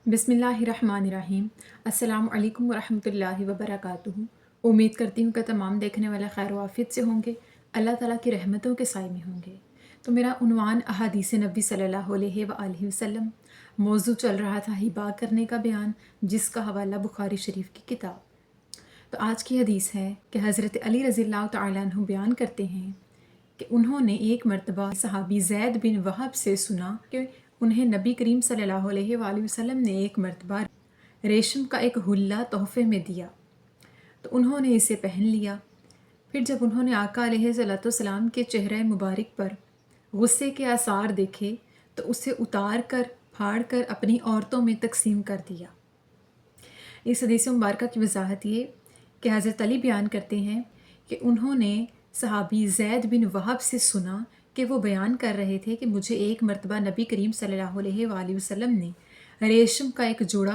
बिस्मिल्लाहिर्रहमानिर्रहीम। अस्सलामु अलैकुम वरहमतुल्लाहि वबरकातुहू। उम्मीद करती हूँ कि तमाम देखने वाले खैर वाफियत से होंगे, अल्लाह ताला की रहमतों के साए में होंगे। तो मेरा उन्वान अहादीस नबी सल्लल्लाहु अलैहि वसल्लम, मौजू चल रहा था हिबा करने का बयान, जिसका हवाला बुखारी शरीफ की किताब। तो आज की हदीस है कि हज़रत अली रज़ियल्लाहु तआला अन्हु बयान करते हैं कि उन्होंने एक मरतबा सहाबी ज़ैद बिन वहब से सुना कि उन्हें नबी करीम सल्लल्लाहु अलैहि वसल्लम ने एक मरतबा रेशम का एक हुल्ला तोहफे में दिया, तो उन्होंने इसे पहन लिया। फिर जब उन्होंने आका अलैहिस्सलाम के चेहरे मुबारक पर गुस्से के आसार देखे तो उसे उतार कर फाड़ कर अपनी औरतों में तकसीम कर दिया। इस हदीस मुबारक की वजाहत ये कि हज़रत अली बयान करते हैं कि उन्होंने सहाबी ज़ैद बिन वहब से सुना कि वो बयान कर रहे थे कि मुझे एक मरतबा नबी करीम सल्लल्लाहु अलैहि वसल्लम ने रेशम का एक जोड़ा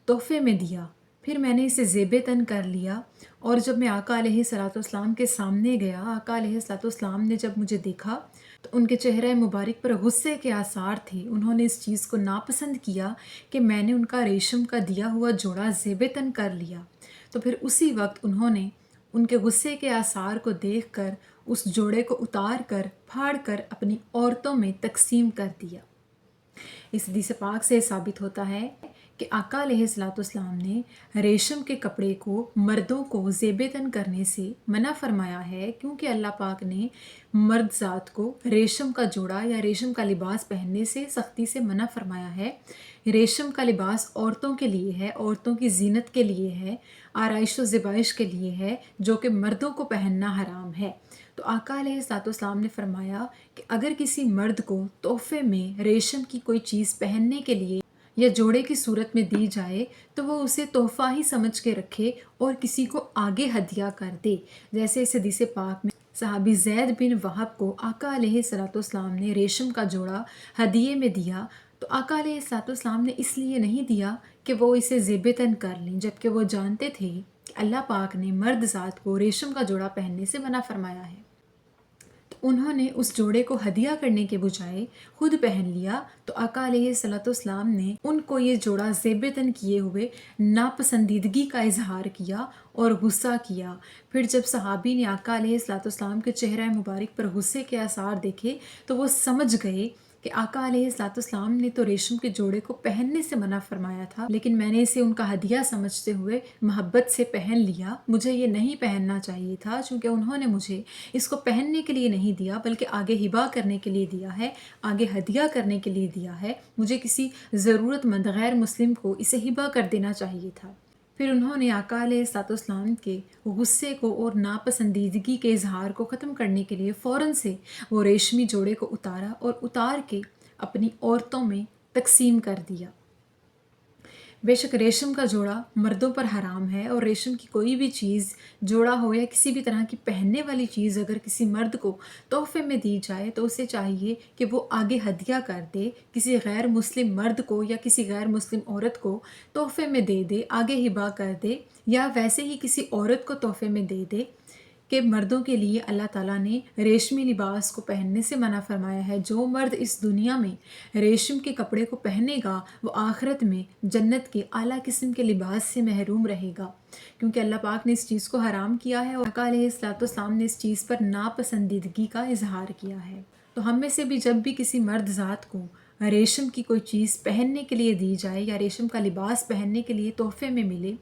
तोहफे में दिया, फिर मैंने इसे ज़ेब तन कर लिया और जब मैं आका अलैहिस्सलाम के सामने गया, आका अलैहिस्सलाम ने जब मुझे देखा तो उनके चेहरे मुबारक पर गुस्से के आसार थे। उन्होंने इस चीज़ को नापसंद किया कि मैंने उनका रेशम का दिया हुआ जोड़ा ज़ेब तन कर लिया। तो फिर उसी वक्त उन्होंने उनके गुस्से के आसार को देखकर उस जोड़े को उतार कर फाड़ कर अपनी औरतों में तकसीम कर दिया। इस हदीस पाक से साबित होता है कि आका अलैहिस्सलाम ने रेशम के कपड़े को मर्दों को ज़ेब-ए-तन करने से मना फरमाया है, क्योंकि अल्लाह पाक ने मर्द ज़ात को रेशम का जोड़ा या रेशम का लिबास पहनने से सख्ती से मना फरमाया है। रेशम का लिबास औरतों के लिए है, औरतों की जीनत के लिए है, आराइश व ज़िबाइश के लिए है, जो कि मर्दों को पहनना हराम है। तो आका अलैहिस्सलाम ने फरमाया कि अगर किसी मर्द को तोहफे में रेशम की कोई चीज़ पहनने के लिए या जोड़े की सूरत में दी जाए तो वो उसे तोहफ़ा ही समझ के रखे और किसी को आगे हदिया कर दे। जैसे इस हदीस पाक में सहाबी ज़ैद बिन वहब को आका अलैहिस्सलाम ने रेशम का जोड़ा हदिये में दिया, तो आका अलैहिस्सलाम ने इसलिए नहीं दिया कि वो इसे ज़ेब-ए-तन कर लें, जबकि वो जानते थे कि अल्लाह पाक ने मर्द ज़ात को रेशम का जोड़ा पहनने से मना फरमाया है। उन्होंने उस जोड़े को हदिया करने के बजाय खुद पहन लिया, तो आका अलैहिस्सलाम ने उनको ये जोड़ा ज़ेब-ए-तन किए हुए नापसंदीदगी का इजहार किया और गुस्सा किया। फिर जब सहाबी ने आका अलैहिस्सलाम के चेहरा मुबारक पर गुस्से के आसार देखे तो वो समझ गए कि आका अलैहिस्सलाम ने तो रेशम के जोड़े को पहनने से मना फरमाया था, लेकिन मैंने इसे उनका हदिया समझते हुए मोहब्बत से पहन लिया। मुझे ये नहीं पहनना चाहिए था, क्योंकि उन्होंने मुझे इसको पहनने के लिए नहीं दिया बल्कि आगे हिबा करने के लिए दिया है, आगे हदिया करने के लिए दिया है। मुझे किसी ज़रूरतमंद गैर मुस्लिम को इसे हिबा कर देना चाहिए था। फिर उन्होंने आका अलैहिस्सलाम के गुस्से को और नापसंदीदगी के इजहार को ख़त्म करने के लिए फ़ौरन से वो रेशमी जोड़े को उतारा और उतार के अपनी औरतों में तकसीम कर दिया। बेशक रेशम का जोड़ा मर्दों पर हराम है, और रेशम की कोई भी चीज़, जोड़ा हो या किसी भी तरह की पहनने वाली चीज़, अगर किसी मर्द को तोहफे में दी जाए तो उसे चाहिए कि वो आगे हदिया कर दे, किसी गैर मुस्लिम मर्द को या किसी गैर मुस्लिम औरत को तोहफे में दे दे, आगे हिबा कर दे, या वैसे ही किसी औरत को तोहफे में दे दे कि मर्दों के लिए अल्लाह ताला ने रेशमी लिबास को पहनने से मना फरमाया है। जो मर्द इस दुनिया में रेशम के कपड़े को पहनेगा वो आखिरत में जन्नत के आला किस्म के लिबास से महरूम रहेगा, क्योंकि अल्लाह पाक ने इस चीज़ को हराम किया है और आका अलैहिस्सलाम ने इस चीज़ पर नापसंदीदगी का इजहार किया है। तो हम में से भी जब भी किसी मर्द ज़ात को रेशम की कोई चीज़ पहनने के लिए दी जाए या रेशम का लिबास पहनने के लिए तोहफे में मिले,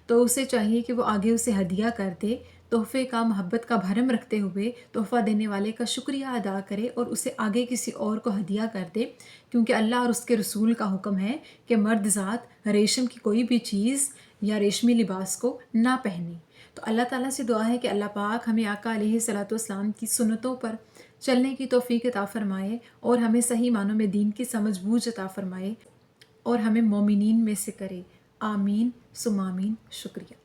तो उसे चाहिए कि वो आगे उसे हदिया कर दे, तोहफ़े का मोहब्बत का भरम रखते हुए तोहफ़ा देने वाले का शुक्रिया अदा करे और उसे आगे किसी और को हदिया कर दे, क्योंकि अल्लाह और उसके रसूल का हुक्म है कि मर्द ज़ात रेशम की कोई भी चीज़ या रेशमी लिबास को ना पहने। तो अल्लाह ताला से दुआ है कि अल्लाह पाक हमें आका अलैहिस्सलाम की सुन्नतों पर चलने की तौफ़ीक अता फ़रमाए और हमें सही मानों में दीन की समझ बूझ अता फ़रमाए और हमें मोमिनीन में से करे। आमीन सुम आमीन। शुक्रिया।